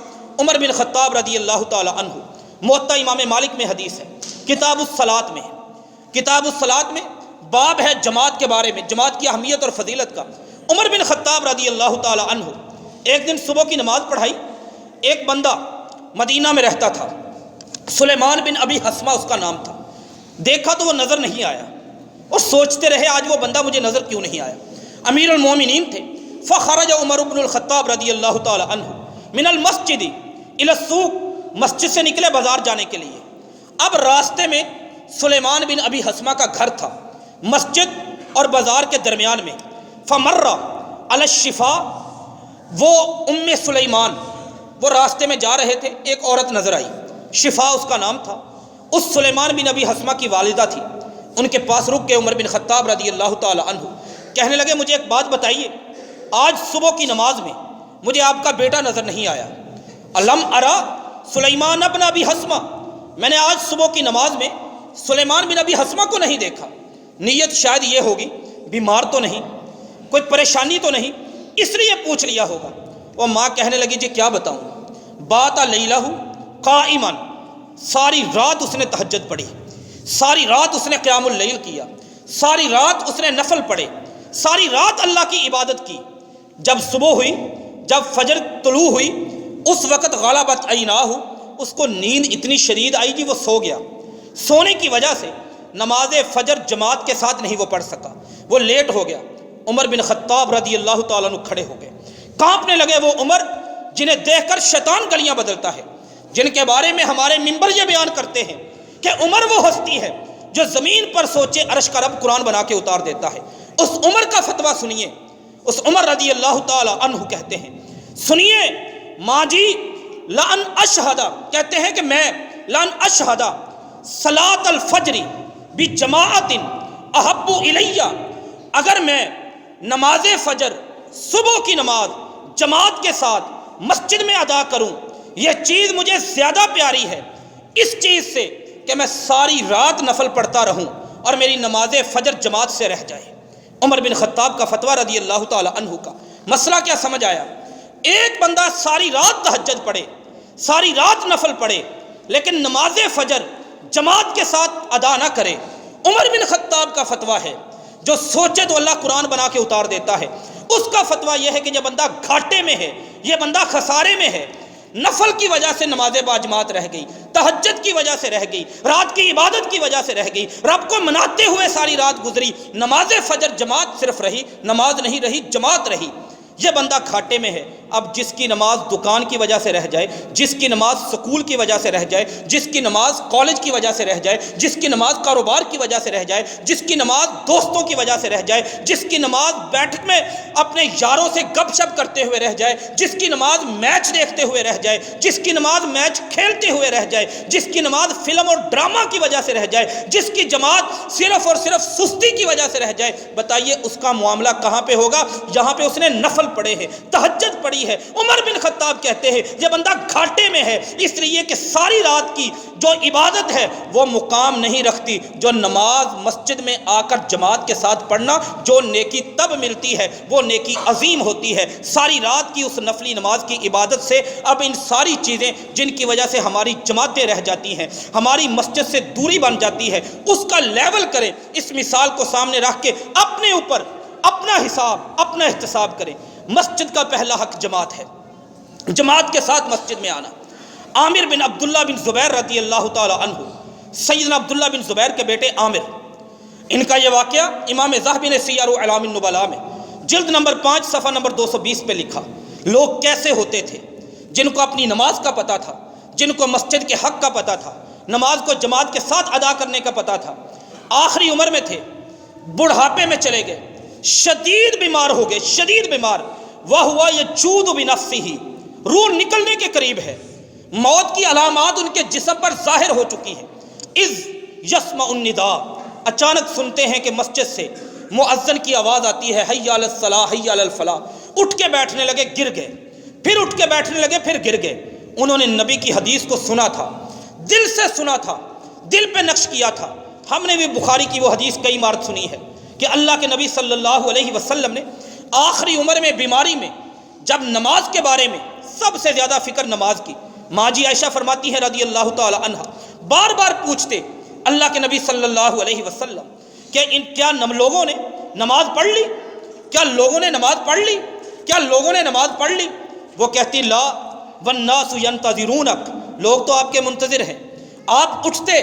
[SPEAKER 1] عمر بن خطاب رضی اللہ تعالی عنہ، موطا امام مالک میں حدیث ہے، کتاب الصلاۃ میں ہے، کتاب الصلاۃ میں باب ہے جماعت کے بارے میں، جماعت کی اہمیت اور فضیلت کا۔ عمر بن خطاب رضی اللہ تعالی عنہ ایک دن صبح کی نماز پڑھائی، ایک بندہ مدینہ میں رہتا تھا، سلیمان بن ابی حسمہ اس کا نام تھا، دیکھا تو وہ نظر نہیں آیا، اور سوچتے رہے آج وہ بندہ مجھے نظر کیوں نہیں آیا۔ امیر المومنین تھے۔ فخرج عمر بن الخطاب رضی اللہ تعالی عنہ من المسجد الی السوق، مسجد سے نکلے بازار جانے کے لیے۔ اب راستے میں سلیمان بن ابی حسمہ کا گھر تھا، مسجد اور بازار کے درمیان میں۔ فمر علی الشفاء، وہ ام سلیمان، وہ راستے میں جا رہے تھے، ایک عورت نظر آئی، شفا اس کا نام تھا، اس سلیمان بن ابی حسمہ کی والدہ تھی۔ ان کے پاس رک کے عمر بن خطاب رضی اللہ تعالی عنہ کہنے لگے مجھے ایک بات بتائیے، آج صبح کی نماز میں مجھے آپ کا بیٹا نظر نہیں آیا، الم ارا سلیمان ابن ابی حسمہ، میں نے آج صبح کی نماز میں سلیمان بن ابی حسمہ کو نہیں دیکھا۔ نیت شاید یہ ہوگی بیمار تو نہیں، کوئی پریشانی تو نہیں، اس لیے پوچھ لیا ہوگا۔ وہ ماں کہنے لگی جی کیا بتاؤں، بات لیلہ قائما، ساری رات اس نے تہجد پڑھی، ساری رات اس نے قیام اللیل کیا، ساری رات اس نے نفل پڑھے، ساری رات اللہ کی عبادت کی۔ جب صبح ہوئی، جب فجر طلوع ہوئی، اس وقت غلبت عیناہ، اس کو نیند اتنی شدید آئی کہ وہ سو گیا۔ سونے کی وجہ سے نماز فجر جماعت کے ساتھ نہیں وہ پڑھ سکا، وہ لیٹ ہو گیا۔ عمر بن خطاب رضی اللہ تعالیٰ عنہ کھڑے ہو گئے، کانپنے لگے۔ وہ عمر جنہیں دیکھ کر شیطان گلیاں بدلتا ہے، جن کے بارے میں ہمارے منبر یہ بیان کرتے ہیں کہ عمر وہ ہستی ہے جو زمین پر سوچے عرش کا رب قرآن بنا کے اتار دیتا ہے، اس عمر کا فتویٰ سنیے۔ اس عمر رضی اللہ تعالی عنہ کہتے ہیں، سنیے ماں جی، لأن اشہد، کہتے ہیں کہ میں لأن اشہد صلاۃ الفجر بجماعت احب الیہ، اگر میں نماز فجر، صبح کی نماز جماعت کے ساتھ مسجد میں ادا کروں، یہ چیز مجھے زیادہ پیاری ہے اس چیز سے کہ میں ساری رات نفل پڑھتا رہوں اور میری نماز فجر جماعت سے رہ جائے۔ عمر بن خطاب کا فتویٰ رضی اللہ تعالی عنہ کا مسئلہ کیا سمجھ آیا؟ ایک بندہ ساری رات تہجد پڑھے، ساری رات نفل پڑھے، لیکن نماز فجر جماعت کے ساتھ ادا نہ کرے۔ عمر بن خطاب کا فتویٰ ہے جو سوچے تو اللہ قرآن بنا کے اتار دیتا ہے۔ اس کا فتویٰ یہ ہے کہ یہ بندہ گھاٹے میں ہے، یہ بندہ خسارے میں ہے، نفل کی وجہ سے نماز باجماعت رہ گئی، تہجد کی وجہ سے رہ گئی، رات کی عبادت کی وجہ سے رہ گئی، رب کو مناتے ہوئے ساری رات گزری، نماز فجر جماعت صرف رہی، نماز نہیں رہی، جماعت رہی، یہ بندہ گھاٹے میں ہے۔ اب جس کی نماز دکان کی وجہ سے رہ جائے، جس کی نماز سکول کی وجہ سے رہ جائے، جس کی نماز کالج کی وجہ سے رہ جائے، جس کی نماز کاروبار کی وجہ سے رہ جائے، جس کی نماز دوستوں کی وجہ سے رہ جائے، جس کی نماز بیٹھک میں اپنے یاروں سے گپ شپ کرتے ہوئے رہ جائے، جس کی نماز میچ دیکھتے ہوئے رہ جائے، جس کی نماز میچ کھیلتے ہوئے رہ جائے، جس کی نماز فلم اور ڈرامہ کی وجہ سے رہ جائے، جس کی جماعت صرف اور صرف سستی کی وجہ سے رہ جائے، بتائیے اس کا معاملہ کہاں پہ ہوگا؟ جہاں پہ اس نے نفل پڑھے ہیں، تہجد پڑھی ہے۔ عمر بن خطاب کہتے ہیں یہ بندہ گھاٹے میں ہے، اس لیے کہ ساری رات کی جو عبادت ہے وہ مقام نہیں رکھتی جو نماز مسجد میں آ کر جماعت کے ساتھ پڑھنا، جو نیکی تب ملتی ہے وہ نیکی عظیم ہوتی ہے۔ ساری رات کی اس نفلی نماز کی عبادت سے اب ان ساری چیزیں جن کی وجہ سے ہماری جماعتیں رہ جاتی ہیں، ہماری مسجد سے دوری بن جاتی ہے، اس کا لیول کریں۔ اس مثال کو سامنے رکھ کے اپنے اوپر اپنا حساب، اپنا احتساب کریں۔ مسجد کا پہلا حق جماعت ہے، جماعت کے ساتھ مسجد میں آنا۔ عامر بن عبداللہ بن زبیر رضی اللہ تعالی عنہ، سیدنا عبداللہ بن زبیر کے بیٹے عامر، ان کا یہ واقعہ امام ذہبی نے سیر اعلام النبلاء میں جلد نمبر 5 صفحہ نمبر 220 پہ لکھا۔ لوگ کیسے ہوتے تھے جن کو اپنی نماز کا پتہ تھا، جن کو مسجد کے حق کا پتہ تھا، نماز کو جماعت کے ساتھ ادا کرنے کا پتہ تھا، آخری عمر میں تھے، بڑھاپے میں چلے گئے، شدید بیمار ہو گئے، شدید بیمار، وَهُوَ يَجُودُ بِنَفْسِهِ، روح نکلنے کے قریب ہے، موت کی علامات ان کے جسم پر ظاہر ہو چکی ہیں۔ اذ یسمع النداء، اچانک سنتے ہیں کہ مسجد سے مؤذن کی آواز آتی ہے، حی علی الصلاۃ حی علی الفلاح۔ اٹھ کے بیٹھنے لگے، گر گئے، پھر اٹھ کے بیٹھنے لگے، پھر گر گئے۔ انہوں نے نبی کی حدیث کو سنا تھا، دل سے سنا تھا، دل پہ نقش کیا تھا۔ ہم نے بھی بخاری کی وہ حدیث کئی بار سنی ہے کہ اللہ کے نبی صلی اللہ علیہ وسلم نے آخری عمر میں، بیماری میں، جب نماز کے بارے میں سب سے زیادہ فکر نماز کی، ماں جی عائشہ فرماتی ہے رضی اللہ تعالی عنہ، بار بار پوچھتے اللہ کے نبی صلی اللہ علیہ وسلم کہ کیا لوگوں نے نماز پڑھ لی؟ کیا لوگوں نے نماز پڑھ لی؟ کیا لوگوں نے نماز پڑھ لی؟ وہ کہتی لا والناس ینتظرونک، لوگ تو آپ کے منتظر ہیں۔ آپ اٹھتے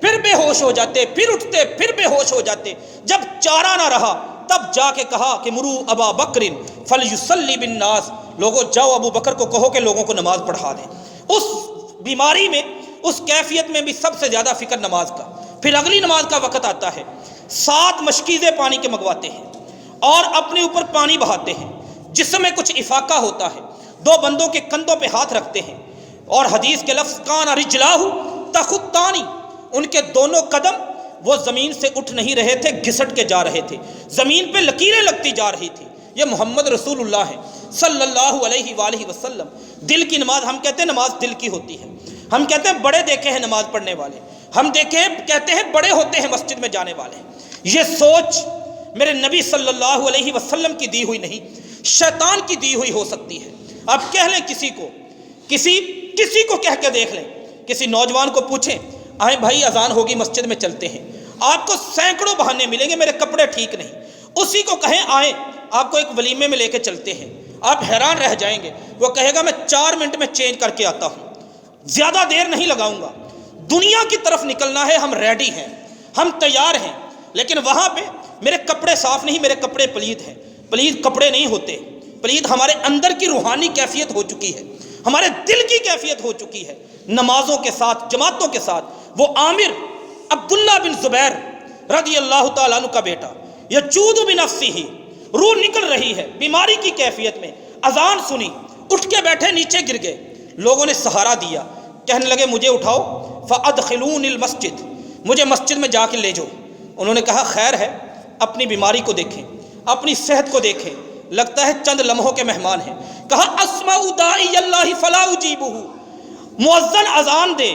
[SPEAKER 1] پھر بے ہوش ہو جاتے، پھر اٹھتے پھر بے ہوش ہو جاتے۔ جب چارہ نہ رہا تب جا کے کہا کہ مرو ابا بکر فلیصلی بالناس، لوگوں جاؤ ابو بکر کو کہو کہ لوگوں کو نماز پڑھا دیں۔ اس بیماری میں، اس کیفیت میں بھی سب سے زیادہ فکر نماز کا۔ پھر اگلی نماز کا وقت آتا ہے، 7 مشکیزیں پانی کے منگواتے ہیں اور اپنے اوپر پانی بہاتے ہیں۔ جسم میں کچھ افاقہ ہوتا ہے، دو بندوں کے کندھوں پہ ہاتھ رکھتے ہیں، اور حدیث کے لفظ کان رجلاہ تخطانی، ان کے دونوں قدم وہ زمین سے اٹھ نہیں رہے تھے، گھسٹ کے جا رہے تھے، زمین پہ لکیریں لگتی جا رہی تھی۔ یہ محمد رسول اللہ ہے صلی اللہ علیہ وآلہ وسلم۔ دل کی نماز، ہم کہتے ہیں نماز دل کی ہوتی ہے، ہم کہتے ہیں بڑے دیکھے ہیں نماز پڑھنے والے، ہم کہتے ہیں بڑے ہوتے ہیں مسجد میں جانے والے۔ یہ سوچ میرے نبی صلی اللہ علیہ وسلم کی دی ہوئی نہیں، شیطان کی دی ہوئی ہو سکتی ہے۔ آپ کہہ لیں کسی کو کہہ کے دیکھ لیں، کسی نوجوان کو پوچھیں آئیں بھائی اذان ہوگی مسجد میں چلتے ہیں، آپ کو سینکڑوں بہانے ملیں گے، میرے کپڑے ٹھیک نہیں۔ اسی کو کہیں آئیں آپ کو ایک ولیمے میں لے کے چلتے ہیں، آپ حیران رہ جائیں گے، وہ کہے گا میں 4 منٹ میں چینج کر کے آتا ہوں، زیادہ دیر نہیں لگاؤں گا۔ دنیا کی طرف نکلنا ہے، ہم ریڈی ہیں، ہم تیار ہیں، لیکن وہاں پہ میرے کپڑے صاف نہیں، میرے کپڑے پلید ہیں۔ پلید کپڑے نہیں ہوتے، پلید ہمارے اندر کی روحانی کیفیت ہو چکی ہے، ہمارے دل کی کیفیت ہو چکی ہے۔ نمازوں کے ساتھ، جماعتوں کے ساتھ، وہ عامر عبداللہ بن زبیر رضی اللہ تعالیٰ عنہ کا بیٹا، یجود بنفسہ، روح نکل رہی ہے بیماری کی کیفیت میں، اذان سنی، اٹھ کے بیٹھے، نیچے گر گئے، لوگوں نے سہارا دیا، کہنے لگے مجھے اٹھاؤ، فادخلون المسجد، مجھے مسجد میں جا کے لے جاؤ۔ انہوں نے کہا خیر ہے، اپنی بیماری کو دیکھیں، اپنی صحت کو دیکھیں، لگتا ہے چند لمحوں کے مہمان ہیں۔ کہا اسمع داعی اللہ فلا اجیبہ، مؤذن اذان دے،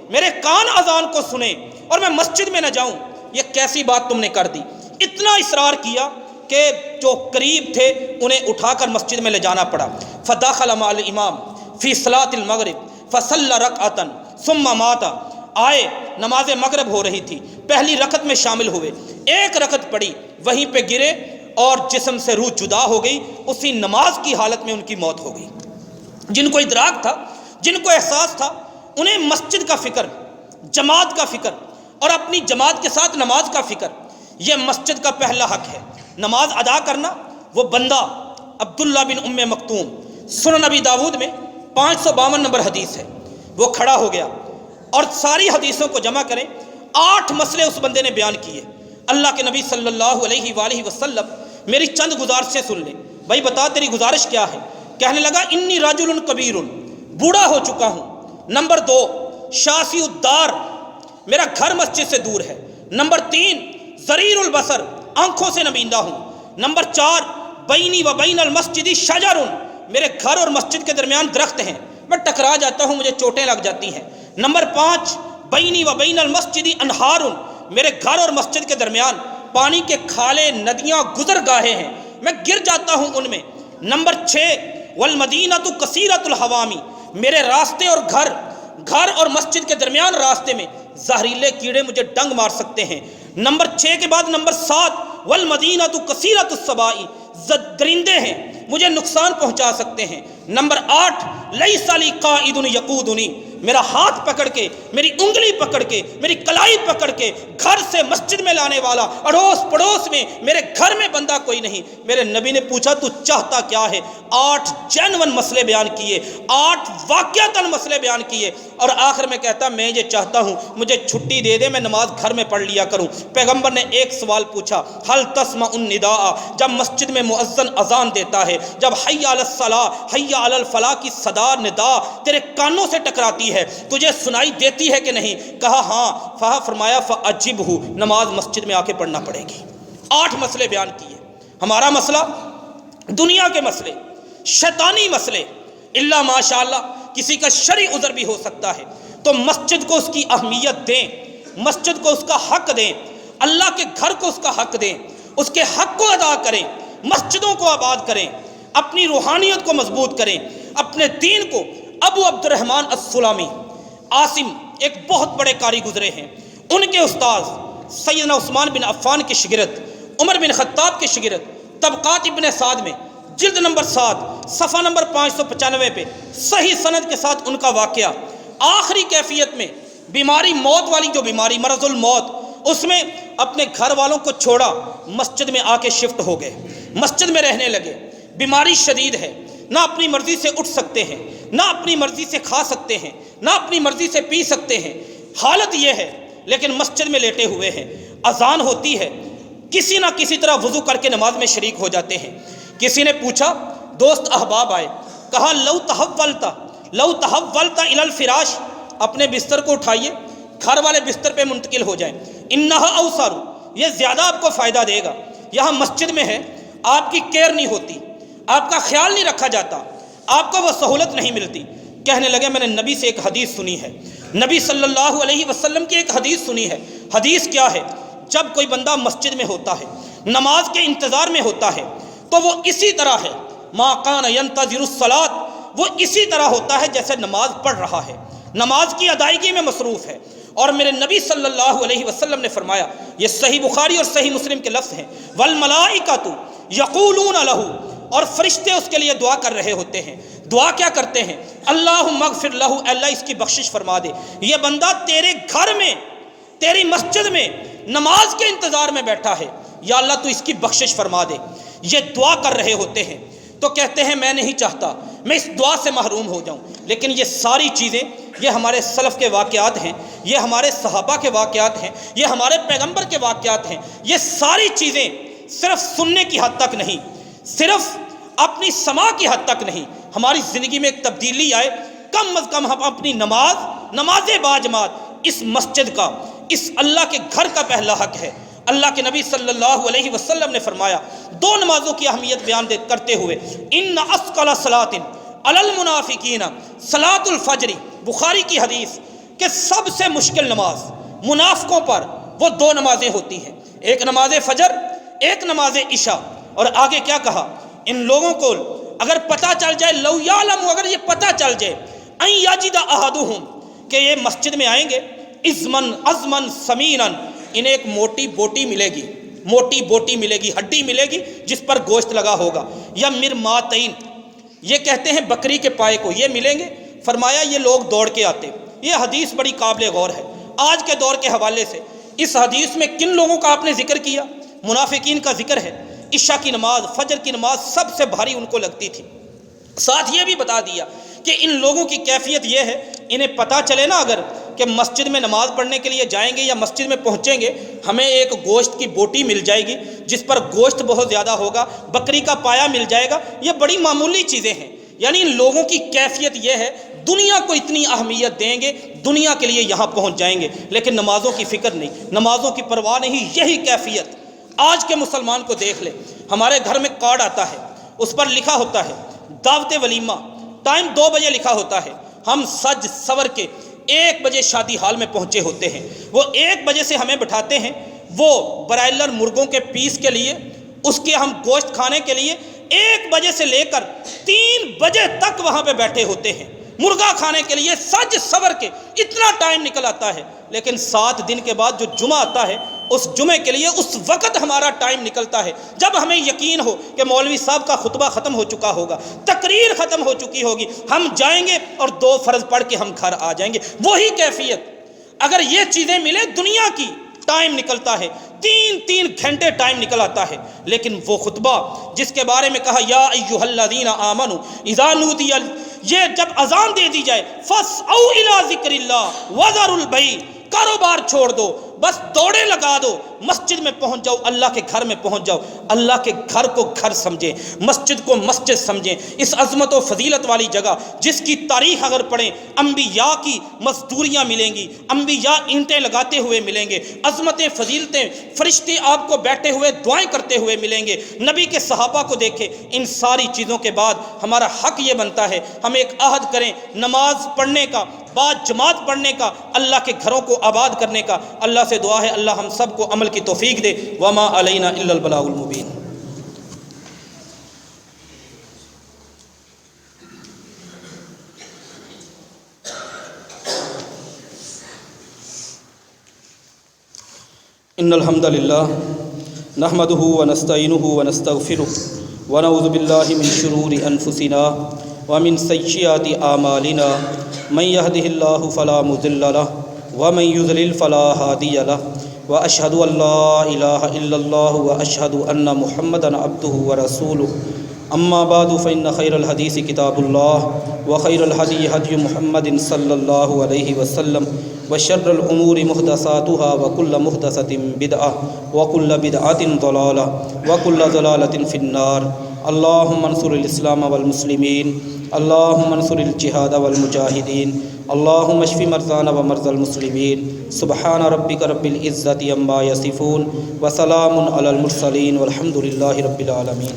[SPEAKER 1] میرے کان اذان کو سنیں اور میں مسجد میں نہ جاؤں، یہ کیسی بات تم نے کر دی۔ اتنا اصرار کیا کہ جو قریب تھے انہیں اٹھا کر مسجد میں لے جانا پڑا۔ فدخل مع الامام فی صلاۃ المغرب فصلی رکعۃ ثم مات، آئے نماز مغرب ہو رہی تھی، پہلی رکعت میں شامل ہوئے، ایک رکعت پڑھی، وہیں پہ گرے اور جسم سے روح جدا ہو گئی، اسی نماز کی حالت میں ان کی موت ہو گئی۔ جن کو ادراک تھا، جن کو احساس تھا، انہیں مسجد کا فکر، جماعت کا فکر اور اپنی جماعت کے ساتھ نماز کا فکر، یہ مسجد کا پہلا حق ہے۔ نماز ادا کرنا، وہ بندہ عبداللہ بن ام مکتوم، سنن نبی داود میں 552 نمبر حدیث ہے، وہ کھڑا ہو گیا اور ساری حدیثوں کو جمع کریں، 8 مسئلے اس بندے نے بیان کیے۔ اللہ کے نبی صلی اللہ علیہ وآلہ وسلم میری چند گزارشیں سن لیں، بھائی بتا تیری گزارش کیا ہے؟ کہنے لگا انی رجل کبیر، بوڑھا ہو چکا ہوں۔ نمبر 2 شاسی الدار، میرا گھر مسجد سے دور ہے۔ نمبر 3 ضریر البصر، آنکھوں سے نبیندہ ہوں۔ نمبر 4 بینی و بین المسجد شجر، میرے گھر اور مسجد کے درمیان درخت ہیں، میں ٹکرا جاتا ہوں، مجھے چوٹیں لگ جاتی ہیں۔ نمبر 5 بینی و بین المسجد انہار، میرے گھر اور مسجد کے درمیان پانی کے کھالے، ندیاں، گزر گاہیں ہیں، میں گر جاتا ہوں ان میں۔ نمبر 6 والمدینۃ کثیرۃ الحوامی، میرے راستے اور گھر اور مسجد کے درمیان راستے میں زہریلے کیڑے مجھے ڈنگ مار سکتے ہیں۔ نمبر 6 کے بعد نمبر 7 والمدینۃ کثیرۃ السباع، درندے ہیں، مجھے نقصان پہنچا سکتے ہیں۔ نمبر 8 لیس لی قائد یقودنی، میرا ہاتھ پکڑ کے، میری انگلی پکڑ کے، میری کلائی پکڑ کے گھر سے مسجد میں لانے والا، اڑوس پڑوس میں میرے گھر میں بندہ کوئی نہیں۔ میرے نبی نے پوچھا تو چاہتا کیا ہے؟ 8 جینون مسئلے بیان کیے، 8 واقعتاً مسئلے بیان کیے، اور آخر میں کہتا میں یہ چاہتا ہوں مجھے چھٹی دے دے، میں نماز گھر میں پڑھ لیا کروں۔ پیغمبر نے ایک سوال پوچھا، حل تسمع النداء، جب مسجد میں مؤذن اذان دیتا ہے، جب حی علی الصلاۃ، حی علی الفلاح کی صدا، ندا تیرے کانوں سے ٹکراتی ہے، تجھے سنائی دیتی ہے کہ نہیں؟ کہا ہاں۔ فرمایا فاجبہ، نماز مسجد میں آ کے پڑھنا پڑے گی۔ 8 مسئلے بیان کیے۔ ہمارا مسئلہ، دنیا کے مسئلے، شیطانی مسئلے، اللہ ماشاء اللہ کسی کا شرعی عذر بھی ہو سکتا ہے، تو مسجد کو اس کی اہمیت دیں، مسجد کو اس کا حق دیں، اللہ کے گھر کو اس کا حق دیں، اس کے حق کو ادا کریں، مسجدوں کو آباد کریں، اپنی روحانیت کو مضبوط کریں، اپنے دین کو۔ ابو عبد الرحمن السلمی عاصم ایک بہت بڑے قاری گزرے ہیں، ان کے استاذ سیدنا عثمان بن عفان کے شاگرد، عمر بن خطاب کے شاگرد، طبقات ابن سعد میں جلد نمبر 7 صفحہ نمبر 595 پہ صحیح سند کے ساتھ ان کا واقعہ، آخری کیفیت میں بیماری، موت والی جو بیماری، مرض الموت، اس میں اپنے گھر والوں کو چھوڑا، مسجد میں آ کے شفٹ ہو گئے، مسجد میں رہنے لگے۔ بیماری شدید ہے، نہ اپنی مرضی سے اٹھ سکتے ہیں، نہ اپنی مرضی سے کھا سکتے ہیں، نہ اپنی مرضی سے پی سکتے ہیں، حالت یہ ہے، لیکن مسجد میں لیٹے ہوئے ہیں۔ اذان ہوتی ہے، کسی نہ کسی طرح وضو کر کے نماز میں شریک ہو جاتے ہیں۔ کسی نے پوچھا دوست احباب آئے، کہا لو تحولت الی الفراش، اپنے بستر کو اٹھائیے، گھر والے بستر پہ منتقل ہو جائیں، انہا اوسر، یہ زیادہ آپ کو فائدہ دے گا۔ یہاں مسجد میں ہے، آپ کی کیئر نہیں ہوتی، آپ کا خیال نہیں رکھا جاتا، آپ کو وہ سہولت نہیں ملتی۔ کہنے لگے میں نے نبی سے ایک حدیث سنی ہے، نبی صلی اللہ علیہ وسلم کی ایک حدیث سنی ہے۔ حدیث کیا ہے؟ جب کوئی بندہ مسجد میں ہوتا ہے، نماز کے انتظار میں ہوتا ہے، تو وہ اسی طرح ہے، ما کان ینتظر الصلاۃ، وہ اسی طرح ہوتا ہے جیسے نماز پڑھ رہا ہے، نماز کی ادائیگی میں مصروف ہے۔ اور میرے نبی صلی اللہ علیہ وسلم نے فرمایا، یہ صحیح بخاری اور صحیح مسلم کے لفظ ہیں، والملائکۃ یقولون لہ، اور فرشتے اس کے لیے دعا کر رہے ہوتے ہیں۔ دعا کیا کرتے ہیں؟ اللہم اغفر لہ، اللہ اس کی بخشش فرما دے، یہ بندہ تیرے گھر میں، تیری مسجد میں نماز کے انتظار میں بیٹھا ہے، یا اللہ تو اس کی بخشش فرما دے۔ یہ دعا کر رہے ہوتے ہیں، تو کہتے ہیں میں نہیں چاہتا میں اس دعا سے محروم ہو جاؤں۔ لیکن یہ ساری چیزیں، یہ ہمارے سلف کے واقعات ہیں، یہ ہمارے صحابہ کے واقعات ہیں، یہ ہمارے پیغمبر کے واقعات ہیں۔ یہ ساری چیزیں صرف سننے کی حد تک نہیں، صرف اپنی سماع کی حد تک نہیں، ہماری زندگی میں ایک تبدیلی آئے، کم از کم ہم اپنی نماز باجماعت، اس مسجد کا، اس اللہ کے گھر کا پہلا حق ہے۔ اللہ کے نبی صلی اللہ علیہ وسلم نے فرمایا، دو نمازوں کی اہمیت بیان کرتے ہوئے، ان اثقل صلاۃ علی المنافقین صلاۃ الفجر، بخاری کی حدیث کہ سب سے مشکل نماز منافقوں پر وہ دو نمازیں ہوتی ہیں، ایک نماز فجر، ایک نماز عشاء۔ اور آگے کیا کہا؟ ان لوگوں کو اگر پتہ چل جائے، لو یعلم، اگر یہ پتہ چل جائے، ان یجد احدہم، کہ یہ مسجد میں آئیں گے، ازمن سمینا، انہیں ایک موٹی بوٹی ملے گی، موٹی بوٹی ملے گی، ہڈی ملے گی جس پر گوشت لگا ہوگا، یا مرماتین، یہ کہتے ہیں بکری کے پائے کو، یہ ملیں گے۔ فرمایا یہ لوگ دوڑ کے آتے۔ یہ حدیث بڑی قابل غور ہے آج کے دور کے حوالے سے۔ اس حدیث میں کن لوگوں کا آپ نے ذکر کیا؟ منافقین کا ذکر ہے۔ عشاء کی نماز، فجر کی نماز سب سے بھاری ان کو لگتی تھی۔ ساتھ یہ بھی بتا دیا کہ ان لوگوں کی کیفیت یہ ہے، انہیں پتہ چلے نا اگر کہ مسجد میں نماز پڑھنے کے لیے جائیں گے یا مسجد میں پہنچیں گے، ہمیں ایک گوشت کی بوٹی مل جائے گی جس پر گوشت بہت زیادہ ہوگا، بکری کا پایا مل جائے گا، یہ بڑی معمولی چیزیں ہیں۔ یعنی ان لوگوں کی کیفیت یہ ہے، دنیا کو اتنی اہمیت دیں گے، دنیا کے لیے یہاں پہنچ جائیں گے، لیکن نمازوں کی فکر نہیں، نمازوں کی پرواہ نہیں۔ یہی کیفیت آج کے مسلمان کو دیکھ لے۔ ہمارے گھر میں کارڈ آتا ہے، اس پر لکھا ہوتا ہے دعوت ولیمہ، ٹائم 2 بجے لکھا ہوتا ہے، ہم سج سور کے 1 بجے شادی ہال میں پہنچے ہوتے ہیں، وہ 1 بجے سے ہمیں بٹھاتے ہیں، وہ برائلر مرغوں کے پیس کے لیے، اس کے ہم گوشت کھانے کے لیے 1 بجے سے لے کر 3 بجے تک وہاں پہ بیٹھے ہوتے ہیں، مرغا کھانے کے لیے سج سور کے اتنا ٹائم نکل آتا ہے۔ لیکن 7 دن کے بعد جو جمعہ آتا ہے، اس جمعے کے لیے اس وقت ہمارا ٹائم نکلتا ہے جب ہمیں یقین ہو کہ مولوی صاحب کا خطبہ ختم ہو چکا ہوگا، تقریر ختم ہو چکی ہوگی، ہم جائیں گے اور 2 فرض پڑھ کے ہم گھر آ جائیں گے۔ وہی کیفیت اگر یہ چیزیں ملے، دنیا کی ٹائم نکلتا ہے، 3 گھنٹے ٹائم نکل آتا ہے۔ لیکن وہ خطبہ جس کے بارے میں کہا یا ایھا الذین آمنوا اذا نودی، یہ جب اذان دے دی جائے، فاسعوا الی ذکر اللہ وذروا البیع، کاروبار چھوڑ دو، بس دوڑے لگا دو، مسجد میں پہنچ جاؤ، اللہ کے گھر میں پہنچ جاؤ۔ اللہ کے گھر کو گھر سمجھیں، مسجد کو مسجد سمجھیں، اس عظمت و فضیلت والی جگہ جس کی تاریخ اگر پڑھیں، انبیاء کی مزدوریاں ملیں گی، انبیاء اینٹیں لگاتے ہوئے ملیں گے، عظمتیں، فضیلتیں، فرشتے آپ کو بیٹھے ہوئے دعائیں کرتے ہوئے ملیں گے، نبی کے صحابہ کو دیکھیں۔ ان ساری چیزوں کے بعد ہمارا حق یہ بنتا ہے، ہم ایک عہد کریں نماز پڑھنے کا، بعد جماعت پڑھنے کا، اللہ کے گھروں کو آباد کرنے کا۔ اللہ سے دعا ہے اللہ ہم سب کو عمل کی توفیق دے۔ وما علینا الا البلاغ المبین۔ ان الحمد للہ نحمده ونستعینه ونستغفره ونعوذ باللہ من شرور انفسنا ومن سیئات اعمالنا، من يهده الله فلا مضل له ومن يضلل فلا هادي له، واشهد ان لا اله الا الله واشهد ان محمدا عبده ورسوله۔ اما بعد فان خير الحديث كتاب الله وخير الهدي هدي محمد صلى الله عليه وسلم، وشر الامور محدثاتها وكل محدثة بدعة وكل بدعة ضلالة وكل ضلالة في النار۔ اللہم انصر الاسلام والمسلمین، اللہم انصر الجہاد والمجاہدین، اللہم اشف مرضانا ومرضى المسلمین۔ سبحان ربک رب العزت عما یصفون وسلام علی المرسلین والحمد للہ رب العالمین۔